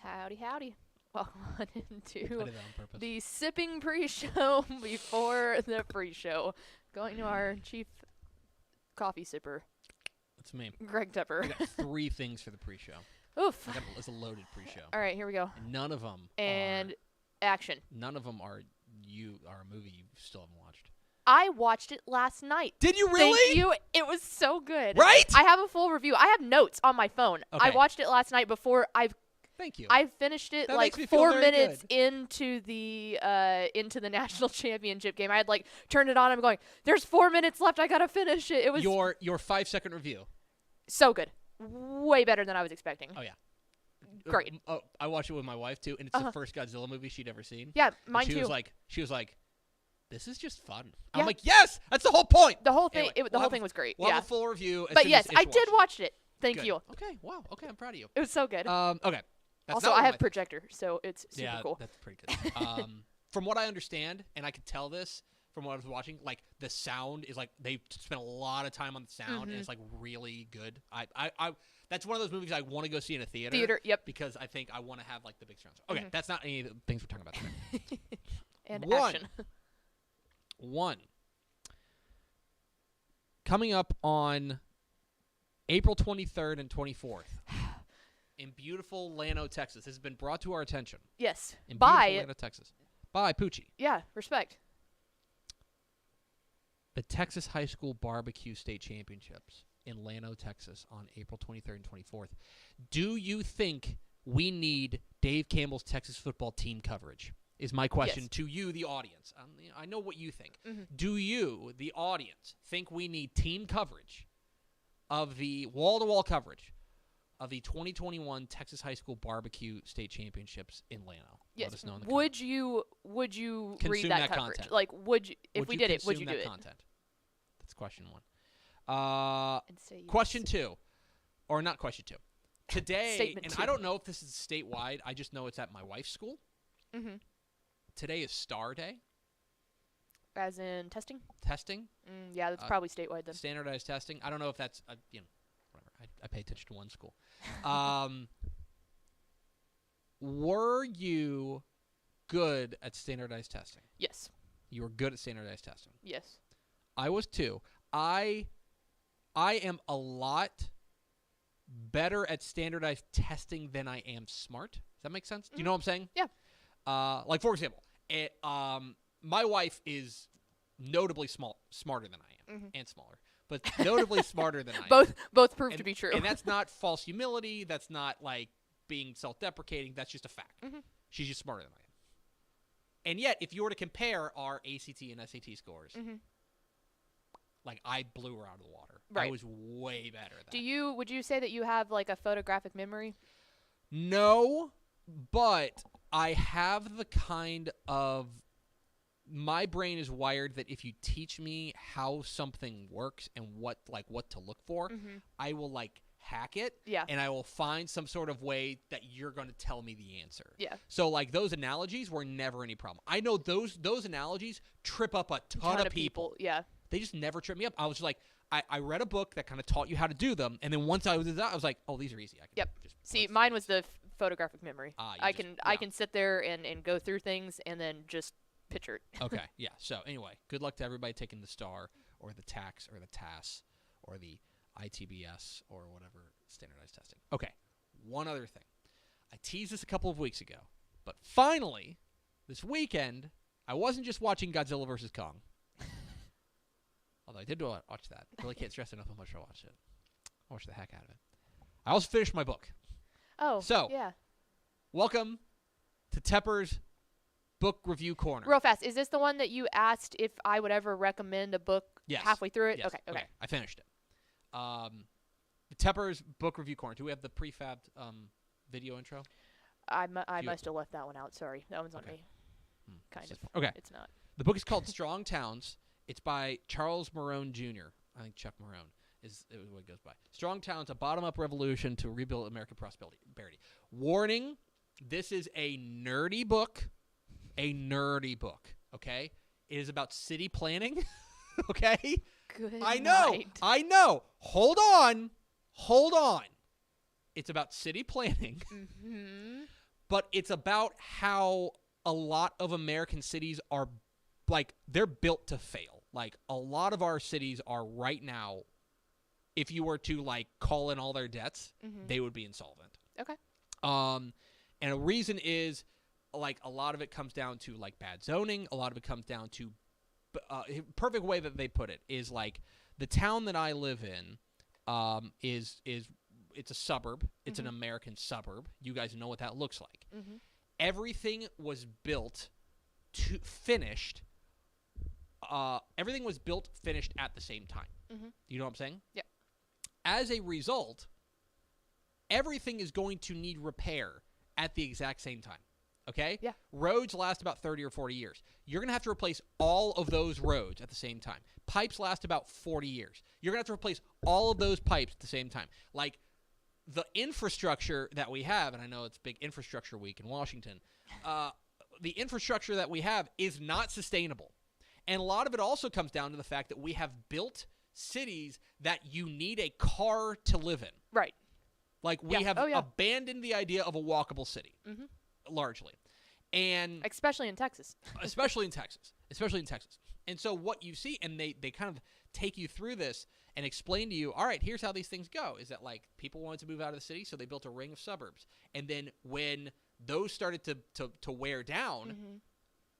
Howdy, howdy. Welcome on into I did that on purpose. the sipping pre-show before the pre-show. Going to our chief coffee sipper, That's me. Greg Tepper. I got 3 things for the pre-show. Oof. It's a loaded pre-show. All right, here we go. And none of them And action. None of them are a movie you still haven't watched. I watched it last night. Did you really? Thank you. It was so good. Right? I have a full review. I have notes on my phone. Okay. I watched it last night before Thank you. I finished it That like makes me feel 4 very minutes good. into the national championship game. I had like turned it on. I'm going, there's 4 minutes left. I gotta finish it. It was your 5-second review. so good, way better than I was expecting. Oh yeah. Great. Oh, I watched it with my wife too, and it's the first Godzilla movie she'd ever seen. Yeah, And mine she too. was like, this is just fun. Yeah. I'm like, yes, that's the whole point. The whole thing, Anyway, the whole thing was great. We'll Yeah, have a full review. As but soon yes, as I Ish did watches watch it. Thank Good. you. Okay. Wow. Okay, I'm proud of you. It was so good. Okay. That's Also, not I one have of my- projector, so it's super yeah, cool. that's pretty good. From what I understand, and I could tell this from what I was watching, like the sound is like they spent a lot of time on the sound, and it's like really good. I that's one of those movies I want to go see in a theater. Yep. Because I think I want to have like the big surround sound. Okay, that's not any of the things we're talking about today. And One. action. One. Coming up on April 23rd and 24th in beautiful Llano, Texas. This has been brought to our attention. Yes. In Bye. beautiful Llano, Texas. By Poochie. Yeah. Respect. The Texas High School Barbecue State Championships in Llano, Texas on April 23rd and 24th. Do you think we need Dave Campbell's Texas football team coverage? Is my question Yes. to you, the audience. I know what you think. Mm-hmm. Do you, the audience, think we need team coverage of the wall-to-wall coverage of the 2021 Texas High School Barbecue State Championships in Llano? Yes. Let us know in the Would you read Consume that that coverage? content. Like, would you, if Would we you did it, would consume you do that it? content? That's question 1. And say yes. Question 2, or not question 2. Today, Statement and 2. I don't know if this is statewide. I just know it's at my wife's school. Mm-hmm. Today is STAR Day, As in testing? testing, Yeah, that's probably statewide then. standardized testing. I don't know if that's whatever. I pay attention to one school. Were you good at standardized testing? Yes. You were good at standardized testing. Yes. I was too. I am a lot better at standardized testing than I am smart. Does that make sense? Do you know what I'm saying? Yeah. Like, for example, my wife is notably smarter than I am, and smaller, but notably smarter than I am. Both prove to be true. And that's not false humility. That's not, like, being self-deprecating. That's just a fact. She's just smarter than I am. And yet, if you were to compare our ACT and SAT scores, like, I blew her out of the water. Right. I was way better at that. Would you say that you have like a photographic memory? No, but I have the kind of my brain is wired that if you teach me how something works and what to look for, I will like hack it. Yeah. And I will find some sort of way that you're going to tell me the answer. Yeah. So like those analogies were never any problem. I know those analogies trip up a ton of people. Yeah. They just never trip me up. I was just like, I read a book that kind of taught you how to do them, and then once I was I was like, oh, these are easy. I can Yep. just See, mine was the photographic memory. You I just- can sit there and go through things and then just picture it. Okay, yeah. So anyway, good luck to everybody taking the STAR or the TAX or the TAS or the ITBS or whatever standardized testing. Okay, one other thing. I teased this a couple of weeks ago, but finally, this weekend, I wasn't just watching Godzilla vs. Kong. Although I did watch that. I really can't stress enough how much I watched it. I watched the heck out of it. I also finished my book. Oh, So, yeah. Welcome to Tepper's Book Review Corner. Real fast, is this the one that you asked if I would ever recommend a book Yes. halfway through it? Yes. Okay. I finished it. The Tepper's Book Review Corner. Do we have the prefabbed video intro? I you- must have left that one out. Sorry. That one's on Okay. me. Kind of. Okay. It's not. The book is called Strong Towns. It's by Charles Marone Jr. I think Chuck Marone is what it goes by. Strong Towns, a bottom-up revolution to rebuild American prosperity. Warning, this is a nerdy book. Okay? It is about city planning. Okay? Good I know. night. I know. Hold on. It's about city planning. but it's about how a lot of American cities are, like, they're built to fail. Like, a lot of our cities are right now, if you were to, like, call in all their debts, they would be insolvent. Okay. And a reason is, like, a lot of it comes down to, like, bad zoning. A lot of it comes down to, perfect way that they put it is, like, the town that I live in is it's a suburb. It's an American suburb. You guys know what that looks like. Everything was built finished. Everything was built finished at the same time. You know what I'm saying? Yeah. As a result, everything is going to need repair at the exact same time. Okay? Yeah. Roads last about 30 or 40 years. You're going to have to replace all of those roads at the same time. Pipes last about 40 years. You're going to have to replace all of those pipes at the same time. Like, the infrastructure that we have, and I know it's big infrastructure week in Washington, the infrastructure that we have is not sustainable. And a lot of it also comes down to the fact that we have built cities that you need a car to live in. Right. Like, we have abandoned the idea of a walkable city, largely. And especially in Texas. especially in Texas. And so what you see, and they kind of take you through this and explain to you, all right, here's how these things go, is that, like, people wanted to move out of the city, so they built a ring of suburbs. And then when those started to wear down,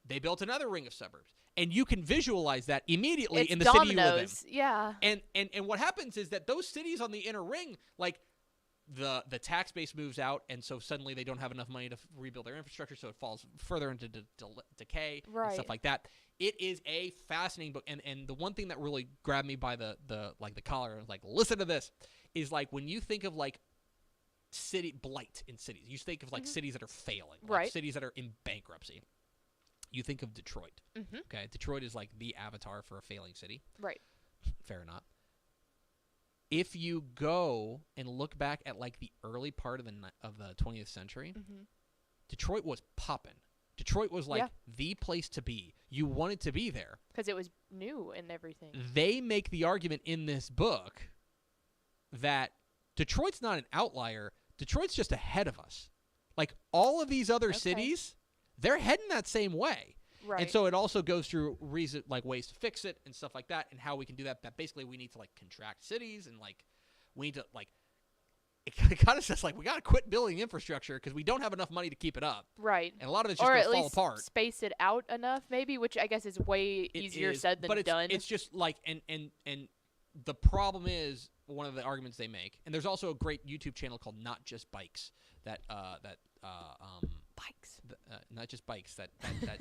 they built another ring of suburbs. And you can visualize that immediately in the city you live in. Yeah. And what happens is that those cities on the inner ring, like, the tax base moves out, and so suddenly they don't have enough money to rebuild their infrastructure, so it falls further into decay and stuff like that. It is a fascinating book, and the one thing that really grabbed me by the collar and was like, listen to this, is, like, when you think of, like, city blight in cities, you think of, like, cities that are failing, like cities that are in bankruptcy. You think of Detroit. Okay, Detroit is, like, the avatar for a failing city. Right. Fair enough. If you go and look back at, like, the early part of the 20th century, Detroit was popping. Detroit was, like, the place to be. You wanted to be there. Because it was new and everything. They make the argument in this book that Detroit's not an outlier. Detroit's just ahead of us. Like, all of these other cities, they're heading that same way. Right. And so it also goes through ways to fix it and stuff like that, and how we can do that. That basically we need to, like, contract cities, and, like, we need to, like, it kind of says, like, we got to quit building infrastructure because we don't have enough money to keep it up. Right. And a lot of it's just going to fall apart. Or at least space it out enough, maybe, which I guess is way easier said than done. It's just, like, and the problem is, one of the arguments they make, and there's also a great YouTube channel called Not Just Bikes that Bikes. Not Just Bikes that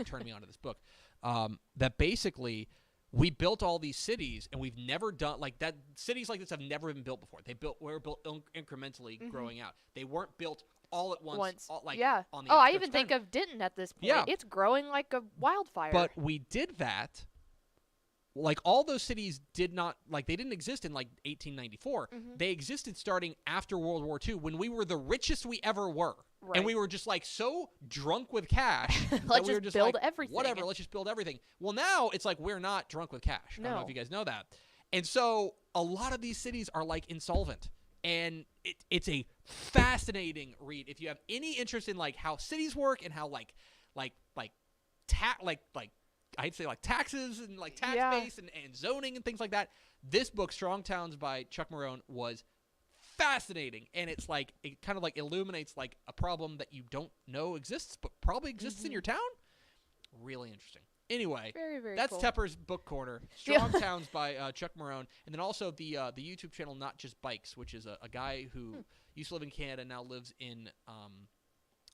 turned me onto this book. That basically we built all these cities, and we've never done, like, that. Cities like this have never been built before. Were built incrementally growing out. They weren't built all at once. On the I even think of Denton at this point. Yeah. It's growing like a wildfire. But we did that. Like, all those cities did not, like, they didn't exist in, like, 1894. They existed starting after World War II, when we were the richest we ever were. Right. And we were just, like, so drunk with cash that we were just build like, everything. Whatever, let's just build everything. Well, now it's like we're not drunk with cash. No. I don't know if you guys know that. And so a lot of these cities are, like, insolvent. And it's a fascinating read. If you have any interest in, like, how cities work and how, I'd say, like, taxes and, like, tax base and zoning and things like that. This book, Strong Towns by Chuck Marohn, was fascinating. And it's, like, it kind of, like, illuminates, like, a problem that you don't know exists, but probably exists in your town. Really interesting. Anyway, very, very that's cool. Tepper's Book Corner. Strong Towns by Chuck Marohn. And then also the YouTube channel Not Just Bikes, which is a guy who used to live in Canada, now lives in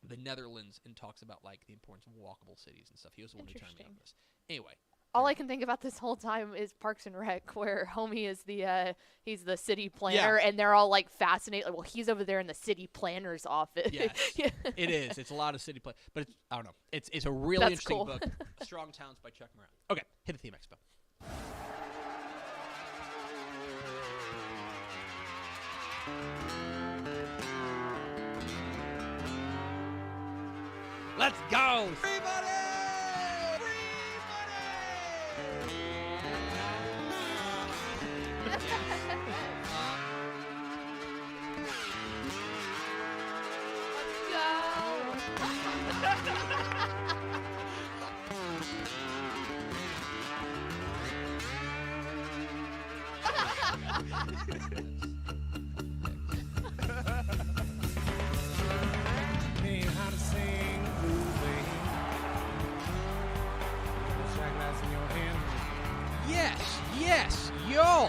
the Netherlands, and talks about, like, the importance of walkable cities and stuff. He was the one who turned me on this. Anyway. All I can think about this whole time is Parks and Rec, where homie is he's the city planner, and they're all, like, fascinated. Like, well, he's over there in the city planner's office. Yes, it is. It's a lot of city play, but I don't know. It's a really interesting book. Strong Towns by Chuck Marohn. Okay, hit the theme expo. Let's go! Free money! Let's go! How to sing shot glass in your hand. Yes, yo!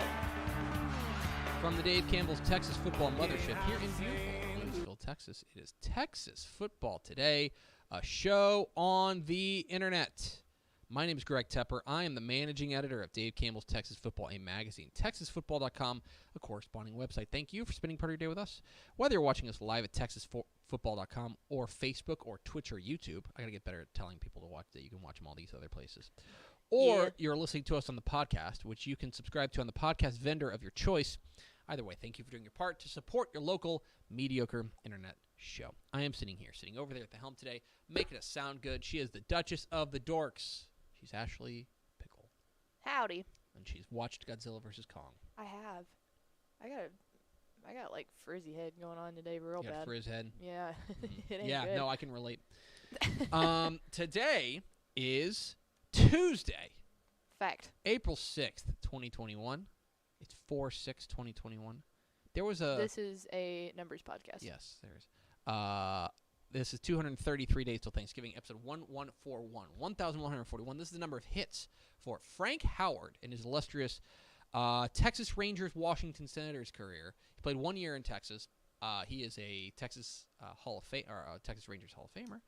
From the Dave Campbell's Texas Football Mothership here in beautiful Lewisville, Texas. It is Texas Football Today, a show on the internet. My name is Greg Tepper. I am the managing editor of Dave Campbell's Texas Football, a magazine. TexasFootball.com, a corresponding website. Thank you for spending part of your day with us. Whether you're watching us live at TexasFootball.com or Facebook or Twitch or YouTube, I got to get better at telling people to watch that. You can watch them all these other places. Or you're listening to us on the podcast, which you can subscribe to on the podcast vendor of your choice. Either way, thank you for doing your part to support your local mediocre internet show. I am sitting over there at the helm today, making us sound good. She is the Duchess of the Dorks. She's Ashley Pickle. Howdy. And she's watched Godzilla vs. Kong. I have. I got like frizzy head going on today real You got bad. frizz head? Yeah. It ain't Yeah, good. no, I can relate. Today is Tuesday, Fact. April 6th, 2021. It's 4/6/2021. There was a... This is a numbers podcast. Yes, there is. This is 233 days till Thanksgiving, episode 1141. 1141. This is the number of hits for Frank Howard in his illustrious Texas Rangers Washington Senators career. He played 1 year in Texas. He is a Texas Texas Rangers Hall of Famer.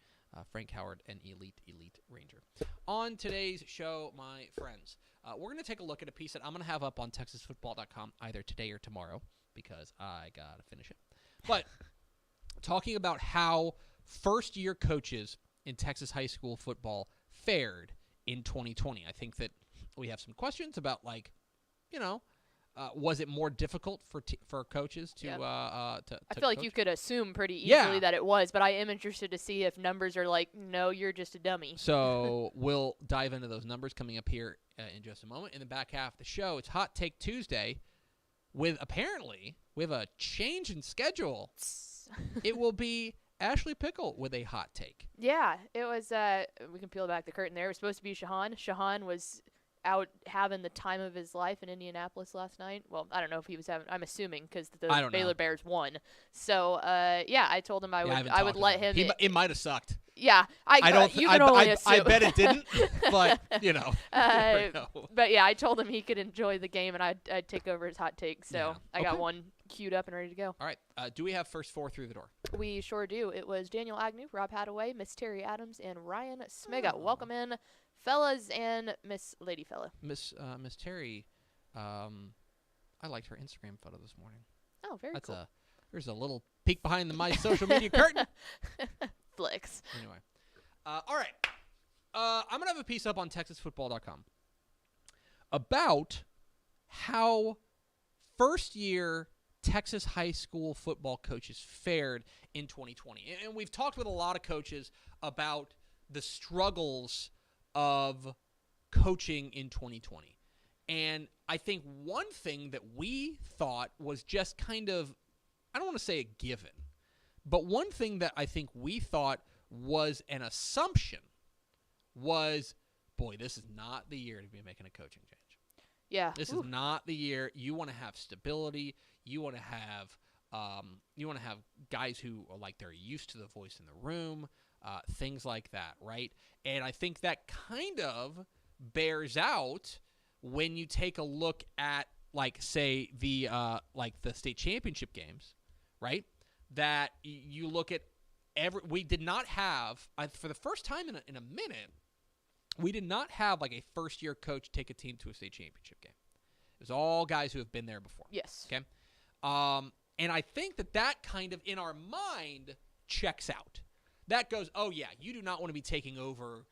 Frank Howard, an elite Ranger. On today's show, my friends, we're going to take a look at a piece that I'm going to have up on TexasFootball.com either today or tomorrow because I got to finish it. But talking about how first-year coaches in Texas high school football fared in 2020. I think that we have some questions about, was it more difficult for coaches to I to feel like coach? you could assume pretty easily Yeah. that it was, but I am interested to see if numbers are like, no, you're just a dummy. So we'll dive into those numbers coming up here in just a moment. In the back half of the show, it's Hot Take Tuesday with apparently we have a change in schedule. It will be Ashley Pickle with a hot take. Yeah, it was, we can peel back the curtain there. It was supposed to be Shahan. Shahan was out having the time of his life in Indianapolis last night. Well, I don't know if he was having, I'm assuming because the Baylor Bears won. So, I told him I would let him. It might have sucked. Yeah, you can only assume. I bet it didn't, but you know. But yeah, I told him he could enjoy the game and I'd take over his hot take. So Yeah. I got one queued up and ready to go. All right. Do we have first four through the door? We sure do. It was Daniel Agnew, Rob Hadaway, Miss Terry Adams, and Ryan Smiga. Oh. Welcome in, fellas and Miss Lady Fella. Miss Terry, I liked her Instagram photo this morning. Oh, very cool. There's a little peek behind my social media curtain. Flicks. Anyway. All right. I'm going to have a piece up on TexasFootball.com about how first-year Texas high school football coaches fared in 2020. And we've talked with a lot of coaches about the struggles of coaching in 2020. And I think one thing that we thought was just kind of, I don't want to say a given, but one thing that I think we thought was an assumption was, boy, this is not the year to be making a coaching change. Yeah. This is not the year. You want to have stability. You want to have guys who are like they're used to the voice in the room, things like that, right? And I think that kind of bears out when you take a look at, like, say the state championship games, right? That you look at we did not have for the first time in a minute. We did not have like a first-year coach take a team to a state championship game. It was all guys who have been there before. Yes. Okay. And I think that kind of in our mind checks out. That goes, oh yeah, you do not want to be taking over,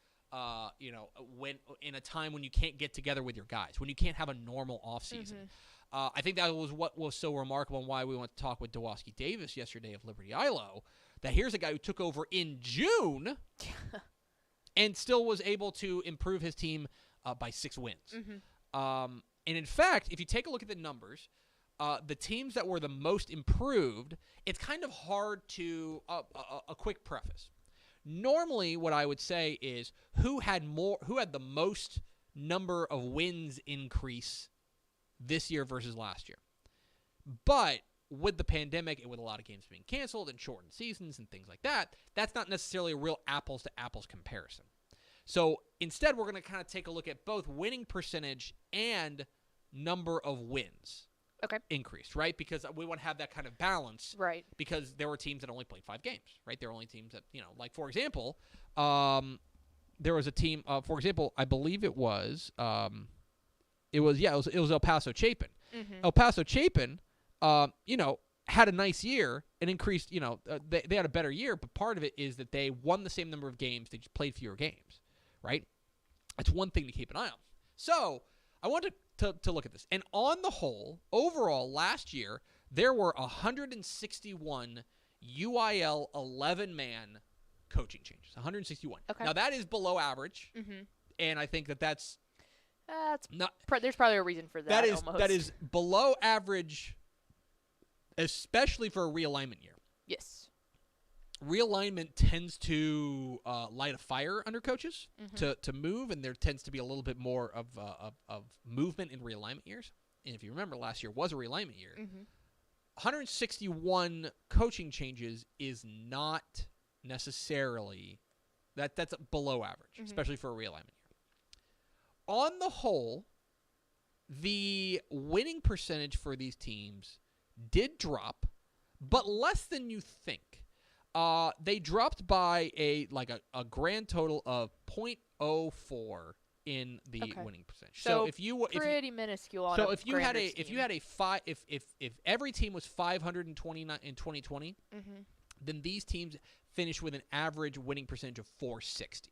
when in a time when you can't get together with your guys, when you can't have a normal offseason. I think that was what was so remarkable and why we went to talk with Dawoski Davis yesterday of Liberty ILO, that here's a guy who took over in June and still was able to improve his team by 6 wins. And in fact, if you take a look at the numbers, the teams that were the most improved, it's kind of hard to a quick preface. Normally, what I would say is who had the most number of wins increase this year versus last year. But with the pandemic and with a lot of games being canceled and shortened seasons and things like that, that's not necessarily a real apples-to-apples comparison. So instead, we're going to kind of take a look at both winning percentage and number of wins increased, right? Because we want to have that kind of balance, right? Because there were teams that only played 5 games, right? There were only teams that, like, for example, there was a team, for example, I believe it was El Paso Chapin. Mm-hmm. El Paso Chapin, had a nice year and increased, they had a better year, but part of it is that they won the same number of games, they just played fewer games, right? That's one thing to keep an eye on. So I wanted to look at this. And on the whole, overall, last year, there were 161 UIL 11-man coaching changes. 161. Okay. Now, that is below average, mm-hmm. and I think that's not. There's probably a reason for that. That is below average, especially for a realignment year. Yes. Realignment tends to light a fire under coaches mm-hmm. to move, and there tends to be a little bit more of movement in realignment years. And if you remember, last year was a realignment year. Mm-hmm. 161 coaching changes is not necessarily that's below average, mm-hmm. especially for a realignment year. On the whole, the winning percentage for these teams did drop, but less than you think. They dropped by a grand total of 0.04 in the winning percentage. So pretty minuscule. So if you had a 5, if every team was 529 in 2020, mm-hmm. then these teams finished with an average winning percentage of 460.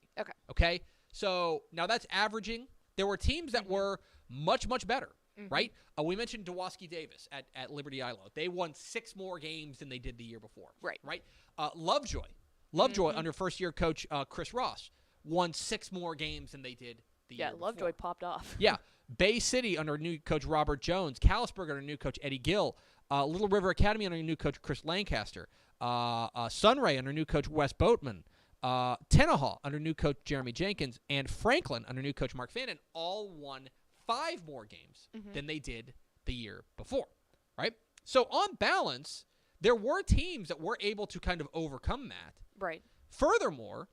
Okay. So now that's averaging. There were teams that mm-hmm. were much, much better, mm-hmm. right? We mentioned Dowaski Davis at Liberty Ilo. They won 6 more games than they did the year before. Right? Lovejoy mm-hmm. under first-year coach Chris Ross won 6 more games than they did the year before. Yeah, Lovejoy popped off. Yeah. Bay City under new coach Robert Jones. Callisburg under new coach Eddie Gill. Little River Academy under new coach Chris Lancaster. Sunray under new coach Wes Boatman. Tenaha under new coach Jeremy Jenkins. And Franklin under new coach Mark Fannin all won 5 more games mm-hmm. than they did the year before, right? So on balance, there were teams that were able to kind of overcome that. Right. Furthermore,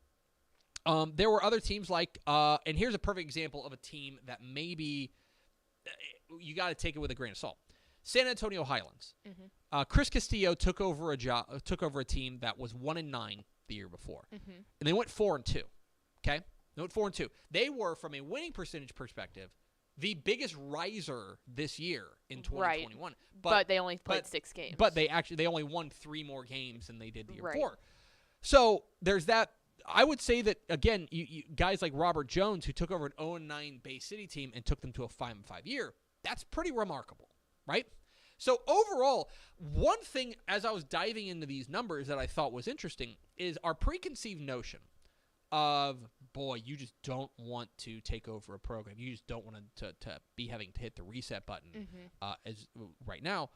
there were other teams like, and here's a perfect example of a team that maybe you got to take it with a grain of salt. San Antonio Highlands. Mm-hmm. Chris Castillo took over a team that was 1-9 the year before, mm-hmm. and they went 4-2. Okay, they went 4-2. They were, from a winning percentage perspective, the biggest riser this year in 2021. Right. But they only played 6 games. But they only won 3 more games than they did the year right. before. So there's that. I would say that, again, you guys like Robert Jones, who took over an 0-9 Bay City team and took them to a 5-5 year, that's pretty remarkable, right? So overall, one thing as I was diving into these numbers that I thought was interesting is our preconceived notion of, boy, you just don't want to take over a program. You just don't want to be having to hit the reset button mm-hmm. as right now.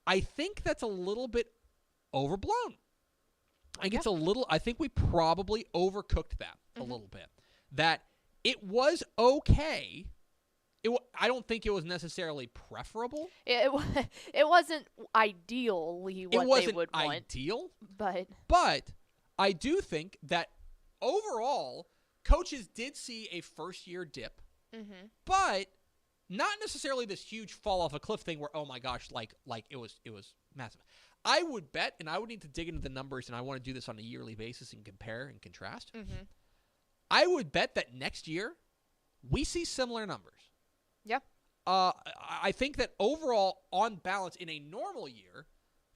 I think that's a little bit overblown. I think we probably overcooked that mm-hmm. a little bit. That it was okay. I don't think it was necessarily preferable. It wasn't ideally what they would want. Ideal, but I do think that overall, coaches did see a first-year dip, mm-hmm. but not necessarily this huge fall off a cliff thing where, oh my gosh, like it was massive. I would bet, and I would need to dig into the numbers, and I want to do this on a yearly basis and compare and contrast. Mm-hmm. I would bet that next year we see similar numbers. Yeah. I think that overall, on balance, in a normal year,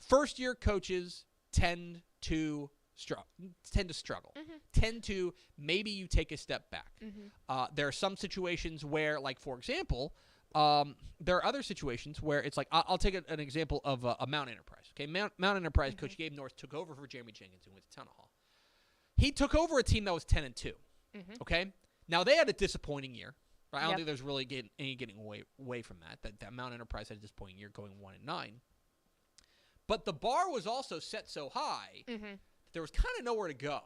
first-year coaches tend to struggle. Mm-hmm. Tend to maybe you take a step back. Mm-hmm. There are some situations where, like, for example, there are other situations where it's like, I'll take an example of a Mount Enterprise. Okay, Mount Enterprise, mm-hmm. Coach Gabe North took over for Jeremy Jenkins and went to Tenaha. He took over a team that was 10-2. Mm-hmm. Okay, now they had a disappointing year. Right? I don't Yep. think there's really getting away from that. That Mount Enterprise had a disappointing year, going 1-9. But the bar was also set so high, mm-hmm. there was kind of nowhere to go.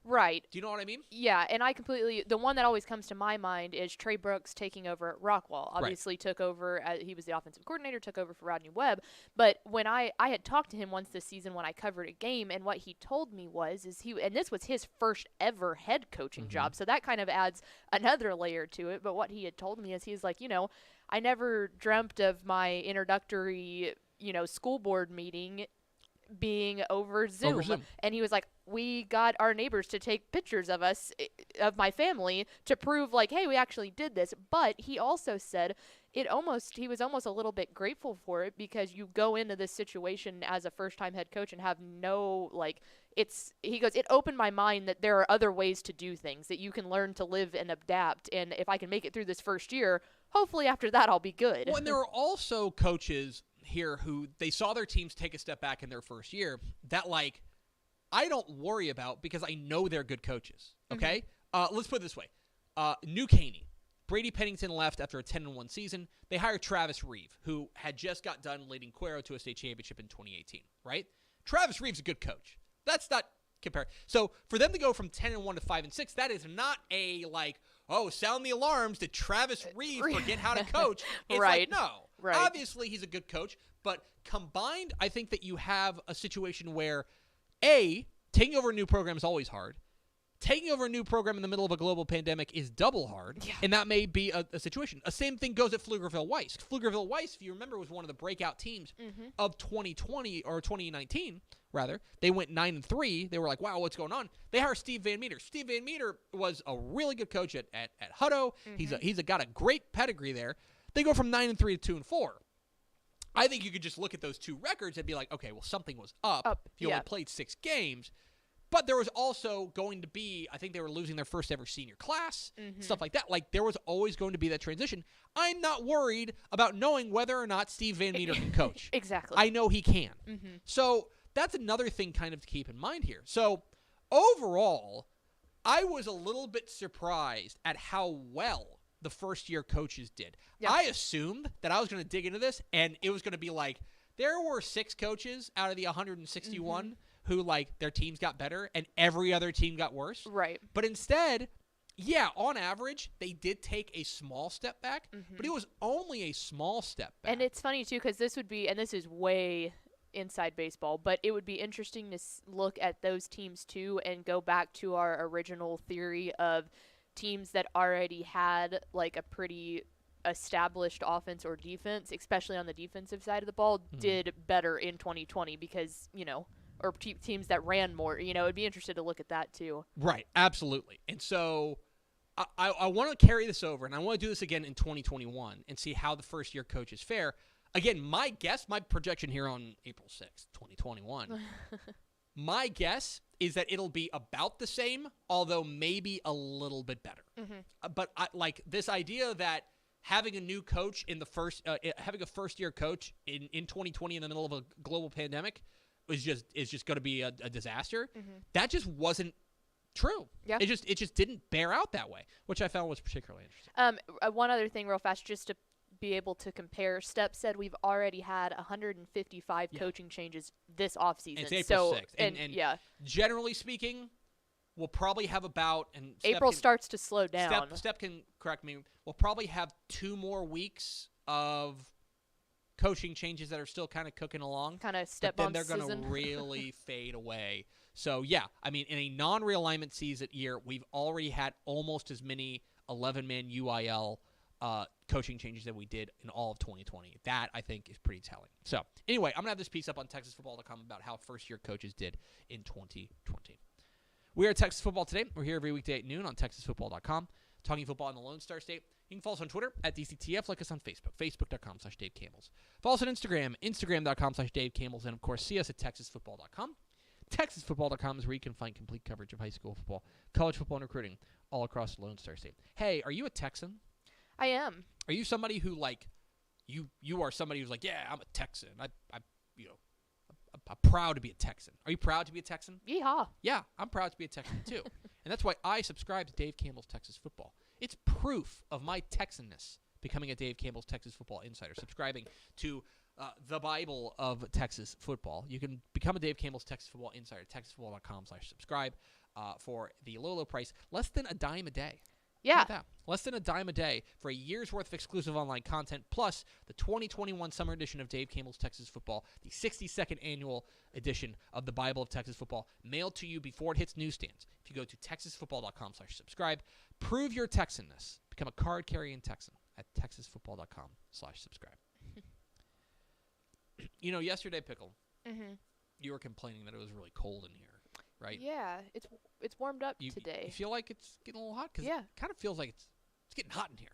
Right. Do you know what I mean? Yeah, and the one that always comes to my mind is Trey Brooks taking over at Rockwall. Obviously took over, he was the offensive coordinator, took over for Rodney Webb. But when I had talked to him once this season when I covered a game, and what he told me and this was his first ever head coaching job, so that kind of adds another layer to it. But what he had told me is he's like, I never dreamt of my introductory, school board meeting being over Zoom. And he was like, we got our neighbors to take pictures of us, of my family, to prove like, hey, we actually did this. But he also said he was almost a little bit grateful for it, because you go into this situation as a first-time head coach and have no, he goes, it opened my mind that there are other ways to do things, that you can learn to live and adapt. And if I can make it through this first year, hopefully after that I'll be good. Well, and there are also coaches here who they saw their teams take a step back in their first year that I don't worry about, because I know they're good coaches. Okay? Let's put it this way. New Caney. Brady Pennington left after a 10-1 season. They hired Travis Reeve, who had just got done leading Cuero to a state championship in 2018, right? Travis Reeve's a good coach. That's not compared. So for them to go from 10-1 to 5-6, that is not a sound the alarms. Did Travis Reeve forget how to coach? It's right. No. Right. Obviously, he's a good coach, but combined, I think that you have a situation where, A, taking over a new program is always hard. Taking over a new program in the middle of a global pandemic is double hard, and that may be a situation. The same thing goes at Pflugerville-Weiss. Pflugerville-Weiss, if you remember, was one of the breakout teams of 2020 or 2019, rather. They went 9-3. They were like, wow, what's going on? They hired Steve Van Meter. Steve Van Meter was a really good coach at Hutto. He's got a great pedigree there. They go from 9-3 to 2-4. I think you could just look at those two records and be like, okay, well, something was up if you only played 6 games. But there was also going to be, I think they were losing their first ever senior class, stuff like that. There was always going to be that transition. I'm not worried about knowing whether or not Steve Van Meter can coach. Exactly. I know he can. So that's another thing kind of to keep in mind here. So overall, I was a little bit surprised at how well the first-year coaches did. Yep. I assumed that I was going to dig into this, and it was going to be there were 6 coaches out of the 161 who, their teams got better, and every other team got worse. Right. But instead, on average, they did take a small step back, but it was only a small step back. And it's funny, too, because this is way inside baseball, but it would be interesting to look at those teams, too, and go back to our original theory of teams that already had a pretty established offense or defense, especially on the defensive side of the ball, did better in 2020 because, or teams that ran more, it'd be interested to look at that too. Right. Absolutely. And so I want to carry this over, and I want to do this again in 2021 and see how the first year coaches fare. Again, my projection here on April 6th, 2021, my guess is that it'll be about the same, although maybe a little bit better. But this idea that having a new coach in the having a first-year coach in 2020 in the middle of a global pandemic is just going to be a disaster. That just wasn't true. Yeah. It just didn't bear out that way, which I found was particularly interesting. One other thing real fast, just to be able to compare. Step said we've already had 155 coaching changes this offseason. It's April 6th. And generally speaking, we'll probably have about... and April starts to slow down. Step can correct me. We'll probably have 2 more weeks of coaching changes that are still kind of cooking along. Kind of step bumps. Then they're going to really fade away. So, in a non-realignment season year, we've already had almost as many 11-man UIL coaching changes that we did in all of 2020. That, I think, is pretty telling. So, anyway, I'm going to have this piece up on TexasFootball.com about how first-year coaches did in 2020. We are at Texas Football Today. We're here every weekday at noon on TexasFootball.com, talking football in the Lone Star State. You can follow us on Twitter at DCTF, like us on Facebook, Facebook.com/Dave Campbells. Follow us on Instagram, Instagram.com/Dave Campbells, and, of course, see us at TexasFootball.com. TexasFootball.com is where you can find complete coverage of high school football, college football, and recruiting all across the Lone Star State. Hey, are you a Texan? I am. Are you somebody who, you are somebody who's like, yeah, I'm a Texan. I'm proud to be a Texan. Are you proud to be a Texan? Yeehaw. Yeah, I'm proud to be a Texan, too. And that's why I subscribe to Dave Campbell's Texas Football. It's proof of my Texanness becoming a Dave Campbell's Texas Football Insider, subscribing to the Bible of Texas football. You can become a Dave Campbell's Texas Football Insider, texasfootball.com/subscribe. for the low price, less than a dime a day. Yeah. Look at that. Less than a dime a day for a year's worth of exclusive online content, plus the 2021 summer edition of Dave Campbell's Texas Football, the 62nd annual edition of the Bible of Texas Football, mailed to you before it hits newsstands. If you go to texasfootball.com/subscribe, prove your Texanness. Become a card-carrying Texan at texasfootball.com/subscribe. Yesterday, Pickle, you were complaining that it was really cold in here. Right? Yeah, it's warmed up today. You feel like it's getting a little hot? Because it kind of feels like it's getting hot in here.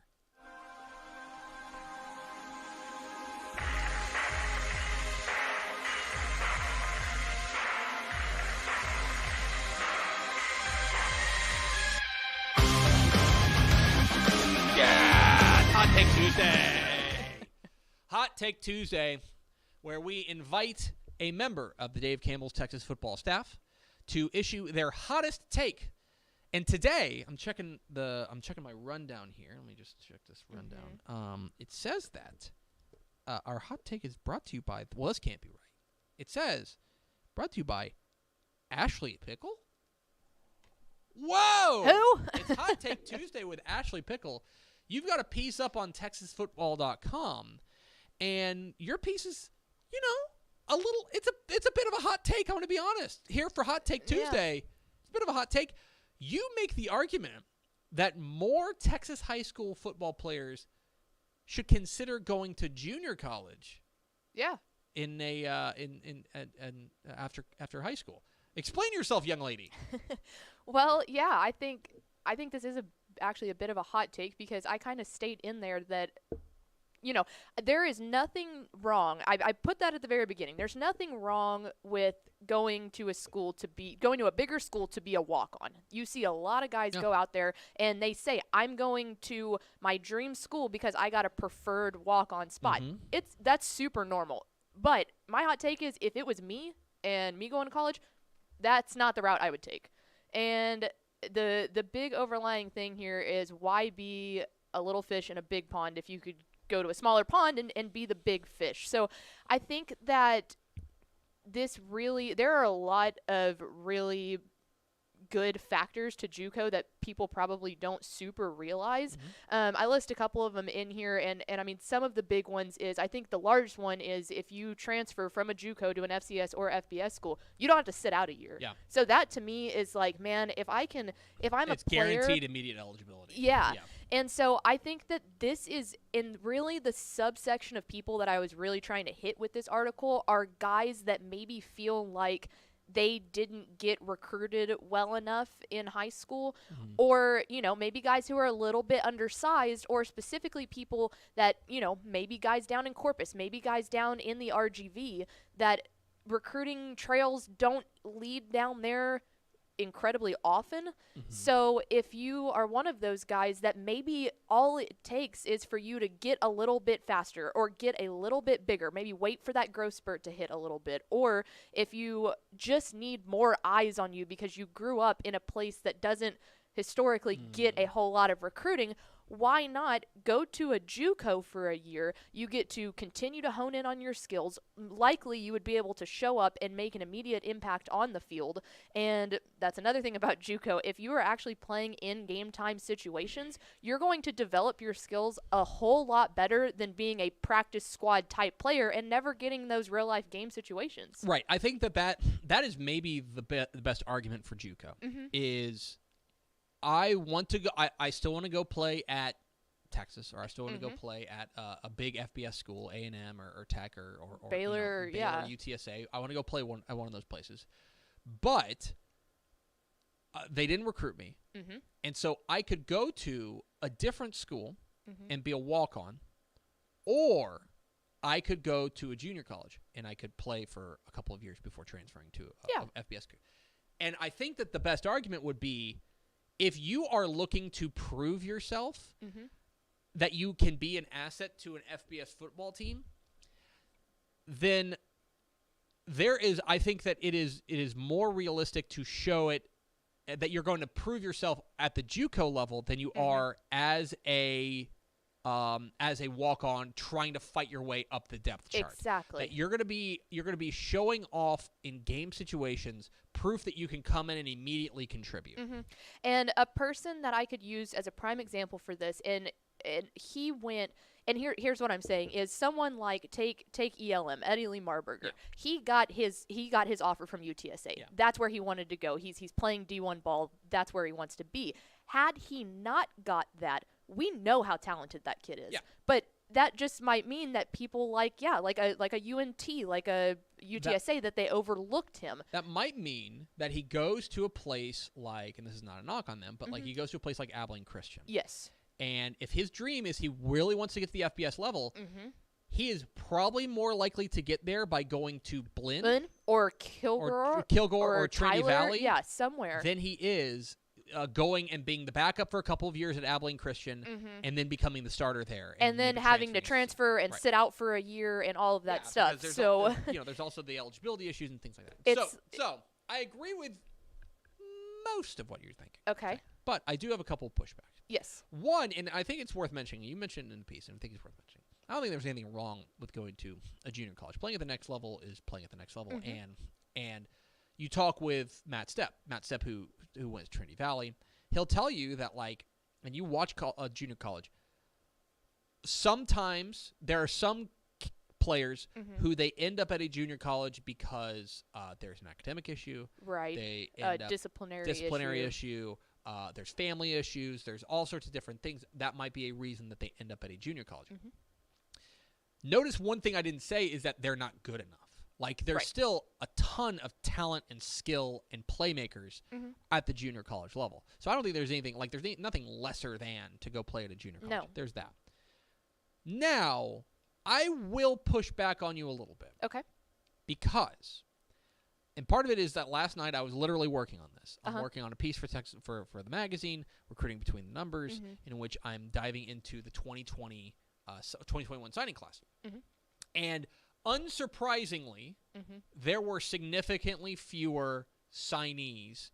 Yeah! Hot Take Tuesday! Hot Take Tuesday, where we invite a member of the Dave Campbell's Texas Football staff to issue their hottest take. And today, I'm checking my rundown here. Let me just check this rundown. It says that our hot take is brought to you by, well, this can't be right. It says, brought to you by Ashley Pickle. Whoa! Who? It's Hot Take Tuesday with Ashley Pickle. You've got a piece up on TexasFootball.com, and your piece is, it's a bit of a hot take, I'm going to be honest. Here for Hot Take Tuesday, it's a bit of a hot take. You make the argument that more Texas high school football players should consider going to junior college. Yeah. After high school. Explain yourself, young lady. Well, yeah, I think this is actually a bit of a hot take, because I kind of state in there that there is nothing wrong. I put that at the very beginning. There's nothing wrong with going to a bigger school to be a walk-on. You see a lot of guys go out there and they say, I'm going to my dream school because I got a preferred walk-on spot. That's super normal. But my hot take is, if it was me and me going to college, that's not the route I would take. And the big overlying thing here is, why be a little fish in a big pond if you could go to a smaller pond and be the big fish? So I think that there are a lot of really good factors to JUCO that people probably don't super realize. I list a couple of them in here, and I mean, some of the big ones is, I think the largest one is, if you transfer from a JUCO to an FCS or FBS school, you don't have to sit out a year. Yeah. So that to me is like, man, if I'm it's a player, guaranteed immediate eligibility. Yeah. And so I think that this is, in really the subsection of people that I was really trying to hit with this article, are guys that maybe feel like they didn't get recruited well enough in high school, or, maybe guys who are a little bit undersized, or specifically people that, maybe guys down in Corpus, maybe guys down in the RGV, that recruiting trails don't lead down there incredibly often. So if you are one of those guys that maybe all it takes is for you to get a little bit faster, or get a little bit bigger, maybe wait for that growth spurt to hit a little bit, or if you just need more eyes on you because you grew up in a place that doesn't historically get a whole lot of recruiting, why not go to a JUCO for a year? You get to continue to hone in on your skills. Likely you would be able to show up and make an immediate impact on the field. And that's another thing about JUCO. If you are actually playing in game time situations, you're going to develop your skills a whole lot better than being a practice squad type player and never getting those real life game situations. Right. I think that is maybe the best argument for JUCO is, I want to go. I still want to go play at Texas, or I still want to go play at a big FBS school, A&M or Tech or Baylor, Baylor, UTSA. I want to go play at one of those places, but they didn't recruit me, and so I could go to a different school and be a walk-on, or I could go to a junior college and I could play for a couple of years before transferring to a FBS school. And I think that the best argument would be, if you are looking to prove yourself that you can be an asset to an FBS football team, then I think that it is more realistic to show it that you're going to prove yourself at the JUCO level than you are as a as a walk-on trying to fight your way up the depth chart. Exactly. That you're going to be showing off in game situations proof that you can come in and immediately contribute. Mm-hmm. And a person that I could use as a prime example for this, and he went. And here's what I'm saying is someone like take ELM, Eddie Lee Marburger. Yeah. He got his offer from UTSA. Yeah. That's where he wanted to go. He's playing D1 ball. That's where he wants to be. Had he not got that, we know how talented that kid is. Yeah. But that just might mean that people like a UNT, like a UTSA, that they overlooked him. That might mean that he goes to a place like, and this is not a knock on them, but like he goes to a place like Abilene Christian. Yes. And if his dream is he really wants to get to the FBS level, he is probably more likely to get there by going to Blinn or Kilgore or Trinity Tyler, Valley, yeah, somewhere. than he is going and being the backup for a couple of years at Abilene Christian and then becoming the starter there. And then having to transfer and sit out for a year and all of that stuff. So there's also the eligibility issues and things like that. So I agree with most of what you're thinking. Okay. But I do have a couple of pushbacks. Yes. One, and I think it's worth mentioning, you mentioned it in the piece, and I think it's worth mentioning. I don't think there's anything wrong with going to a junior college. Playing at the next level is playing at the next level. And you talk with Matt Stepp, who went to Trinity Valley, he'll tell you that, like, when you watch a junior college, sometimes there are some players who they end up at a junior college because there's an academic issue. Right. They end up disciplinary issue. There's family issues. There's all sorts of different things. That might be a reason that they end up at a junior college. Notice one thing I didn't say is that they're not good enough. Like, there's still a ton of talent and skill and playmakers at the junior college level. So I don't think there's anything, like, there's nothing lesser than to go play at a junior college. No. There's that. Now, I will push back on you a little bit. Okay. Because, and part of it is that last night I was literally working on this. I'm working on a piece for the magazine, Recruiting Between the Numbers, in which I'm diving into the 2021 signing class. And unsurprisingly, there were significantly fewer signees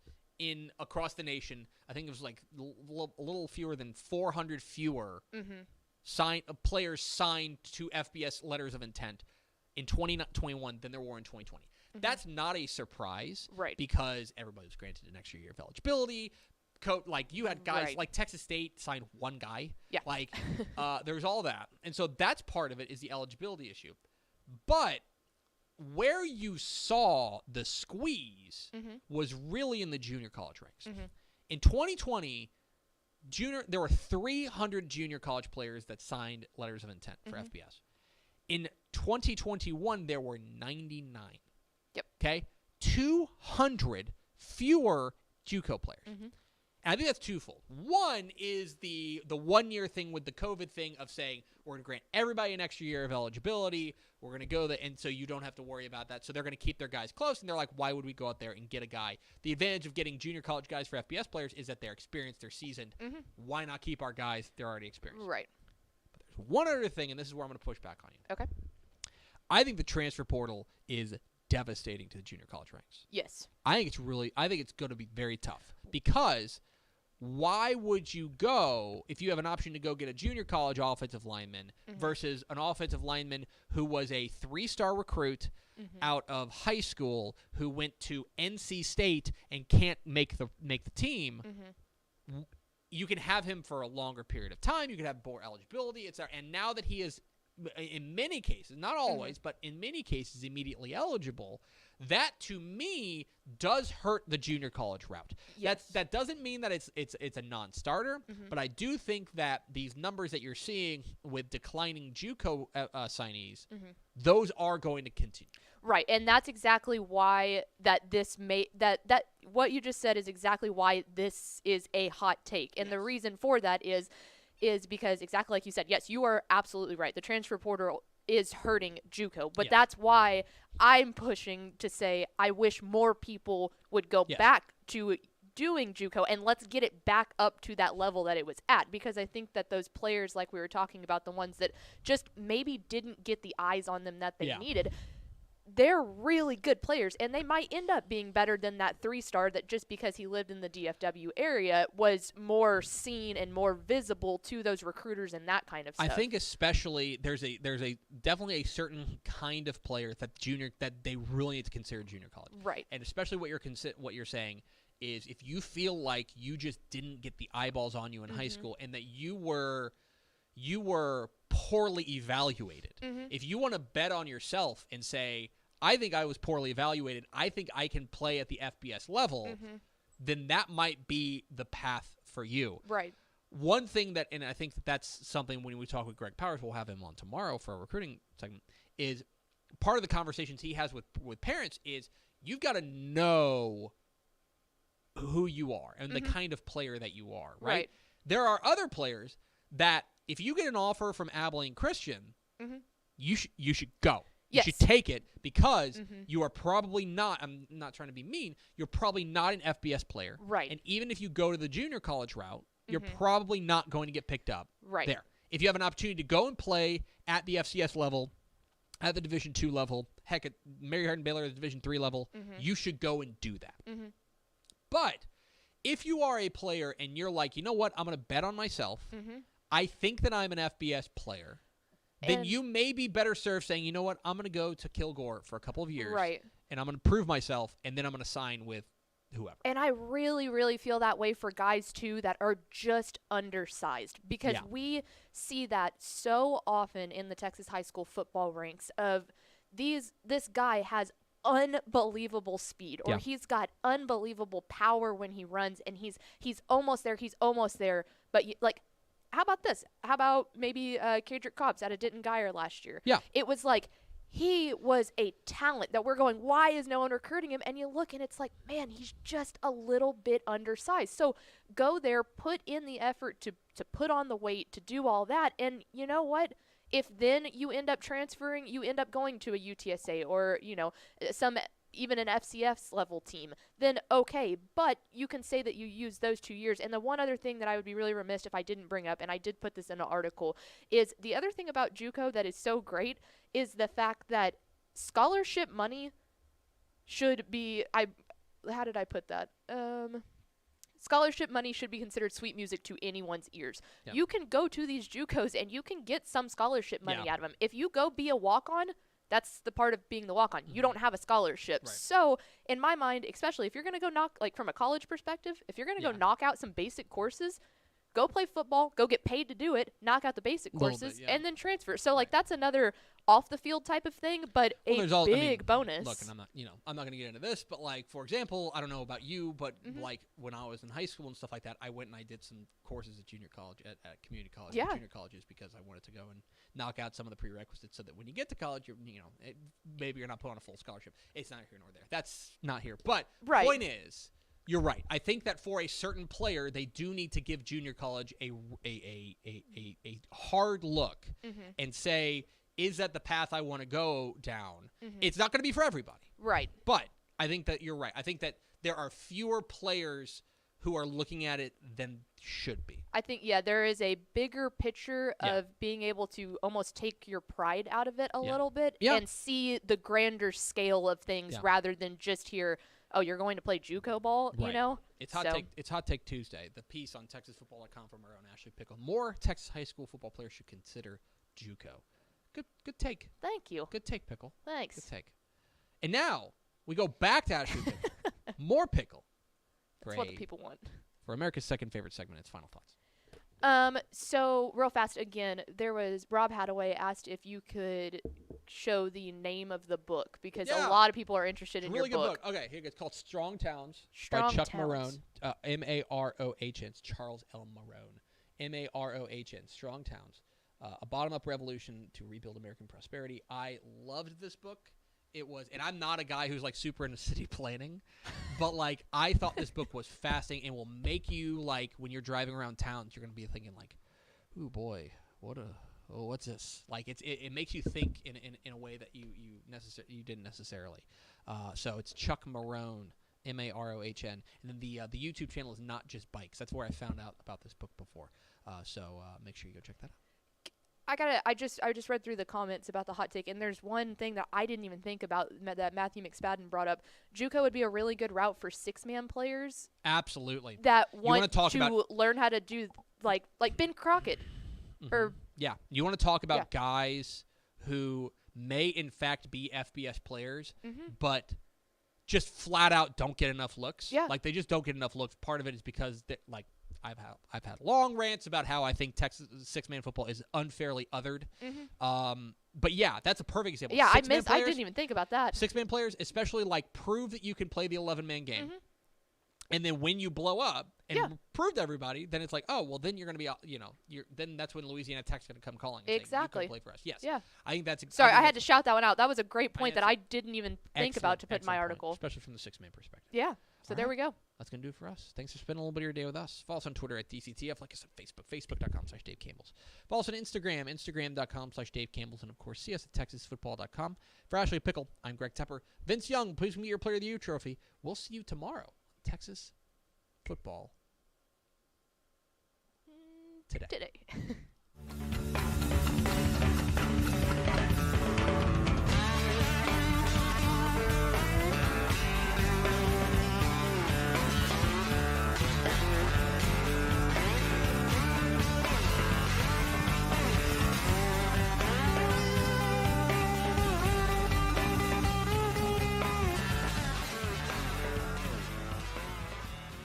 across the nation. I think it was like a little fewer than 400 fewer players signed to FBS letters of intent in 2021 than there were in 2020. That's not a surprise, right? Because everybody was granted an extra year of eligibility. Like, you had guys like Texas State signed one guy. Yeah. Like, there's all that. And so that's part of it, is the eligibility issue. But where you saw the squeeze was really in the junior college ranks. In 2020, there were 300 junior college players that signed letters of intent for FBS. In 2021, there were 99. Yep. Okay? 200 fewer JUCO players. And I think that's twofold. One is the 1 year thing with the COVID thing of saying, we're going to grant everybody an extra year of eligibility. We're going to go there, and so you don't have to worry about that. So they're going to keep their guys close, and they're like, why would we go out there and get a guy? The advantage of getting junior college guys for FBS players is that they're experienced, they're seasoned. Why not keep our guys? They're already experienced. Right. But there's one other thing, and this is where I'm going to push back on you. Okay. I think the transfer portal is devastating to the junior college ranks. Yes. I think it's going to be very tough, because why would you go, if you have an option to go get a junior college offensive lineman versus an offensive lineman who was a 3-star recruit out of high school who went to NC State and can't make the team? You can have him for a longer period of time. You can have more eligibility. And now that he is, in many cases, not always, but in many cases, immediately eligible, that to me does hurt the junior college route. Yes. That doesn't mean that it's a non-starter, but I do think that these numbers that you're seeing with declining JUCO signees, those are going to continue. Right, and that's exactly why that what you just said is exactly why this is a hot take, and the reason for that is because, exactly like you said, yes, you are absolutely right. The transfer portal is hurting JUCO, but that's why I'm pushing to say I wish more people would go back to doing JUCO, and let's get it back up to that level that it was at, because I think that those players, like we were talking about, the ones that just maybe didn't get the eyes on them that they needed, they're really good players, and they might end up being better than that 3-star that just because he lived in the DFW area was more seen and more visible to those recruiters and that kind of stuff. I think especially there's a definitely a certain kind of player that they really need to consider junior college. Right. And especially what you're saying is if you feel like you just didn't get the eyeballs on you in high school and that you were poorly evaluated. If you want to bet on yourself and say, I think I was poorly evaluated, I think I can play at the FBS level, then that might be the path for you. Right. One thing and I think that's something when we talk with Greg Powers, we'll have him on tomorrow for a recruiting segment, is part of the conversations he has with parents is you've got to know who you are and the kind of player that you are, right? There are other players that if you get an offer from Abilene Christian, you should go. Yes. You should take it because you are probably not, I'm not trying to be mean, you're probably not an FBS player. Right. And even if you go to the junior college route, you're probably not going to get picked up there. If you have an opportunity to go and play at the FCS level, at the Division II level, heck, at Mary Hardin Baylor at the Division III level, you should go and do that. But if you are a player and you're like, you know what, I'm going to bet on myself, I think that I'm an FBS player, then you may be better served saying, you know what, I'm going to go to Kilgore for a couple of years, and I'm going to prove myself, and then I'm going to sign with whoever. And I really, really feel that way for guys, too, that are just undersized, because we see that so often in the Texas high school football ranks of this guy has unbelievable speed, or he's got unbelievable power when he runs, and he's almost there, but how about this? How about maybe Kedrick Cobbs out of Denton Geyer last year? Yeah. It was like he was a talent that we're going, why is no one recruiting him? And you look and it's like, man, he's just a little bit undersized. So go there, put in the effort to put on the weight, to do all that. And you know what? If then you end up transferring, you end up going to a UTSA or, even an FCS level team, then okay. But you can say that you used those 2 years. And the one other thing that I would be really remiss if I didn't bring up, and I did put this in an article, is the other thing about JUCO that is so great is the fact that scholarship money should be, how did I put that? Scholarship money should be considered sweet music to anyone's ears. Yep. You can go to these JUCOs and you can get some scholarship money out of them. If you go be a walk-on, that's the part of being the walk-on. You don't have a scholarship. Right. So, in my mind, especially if you're going to go from a college perspective, if you're going to go knock out some basic courses, go play football, go get paid to do it, knock out the basic courses, and then transfer. So, that's another off-the-field type of thing, but big bonus. Look, and I'm not going to get into this, but, for example, I don't know about you, but, when I was in high school and stuff like that, I went and I did some courses at junior college, at community college, and junior colleges, because I wanted to go and knock out some of the prerequisites so that when you get to college, maybe you're not put on a full scholarship. It's not here nor there. That's not here. But point is, you're right. I think that for a certain player, they do need to give junior college a hard look and say, is that the path I want to go down? It's not going to be for everybody. Right. But I think that you're right. I think that there are fewer players who are looking at it than should be. I think, there is a bigger picture of being able to almost take your pride out of it a little bit and see the grander scale of things rather than just hear, oh, you're going to play JUCO ball, It's Hot Take Tuesday. The piece on TexasFootball.com from our own Ashley Pickle. More Texas high school football players should consider JUCO. Good take. Thank you. Good take, Pickle. Thanks. Good take. And now we go back to Ashley Pickle. More Pickle. That's what the people want. For America's second favorite segment, it's Final Thoughts. So real fast again, Rob Hadaway asked if you could show the name of the book because a lot of people are interested in really your book. Good book. Okay, here it goes. It's called Strong Towns by Chuck Marone. Marohn. Charles L. Marone. Marohn. Strong Towns. A bottom-up revolution to rebuild American prosperity. I loved this book. It was, and I'm not a guy who's super into city planning, but I thought this book was fascinating and will make you when you're driving around towns, you're going to be thinking ooh boy, what's this? It makes you think in a way that you didn't necessarily. So it's Chuck Marone, Marohn, and then the YouTube channel is Not Just Bikes. That's where I found out about this book before. So make sure you go check that out. I just read through the comments about the hot take, and there's one thing that I didn't even think about that Matthew McSpadden brought up. JUCO would be a really good route for 6-man players. Absolutely. That want to learn how to do like Ben Crockett. Or yeah, you want to talk about guys who may in fact be FBS players, but just flat out don't get enough looks. Yeah. Like they just don't get enough looks. Part of it is because I've had long rants about how I think Texas 6-man football is unfairly othered. But yeah, that's a perfect example. Yeah, I didn't even think about that. 6-man players, especially prove that you can play the 11-man game. And then when you blow up and prove to everybody, then it's like, oh, well, then you're going to be, then that's when Louisiana Tech's going to come calling. And exactly. Saying, you can play for us. Yes. Yeah. I think that's. Sorry, I had to shout that one out. That was a great point that I didn't even think about to put in my article. Point, especially from the 6-man perspective. Yeah. So there we go. That's going to do it for us. Thanks for spending a little bit of your day with us. Follow us on Twitter at DCTF. Like us on Facebook, facebook.com/Dave Campbell's. Follow us on Instagram, instagram.com/Dave Campbell's. And, of course, see us at texasfootball.com. For Ashley Pickle, I'm Greg Tepper. Vince Young, please meet your Player of the Year trophy. We'll see you tomorrow. Texas football today.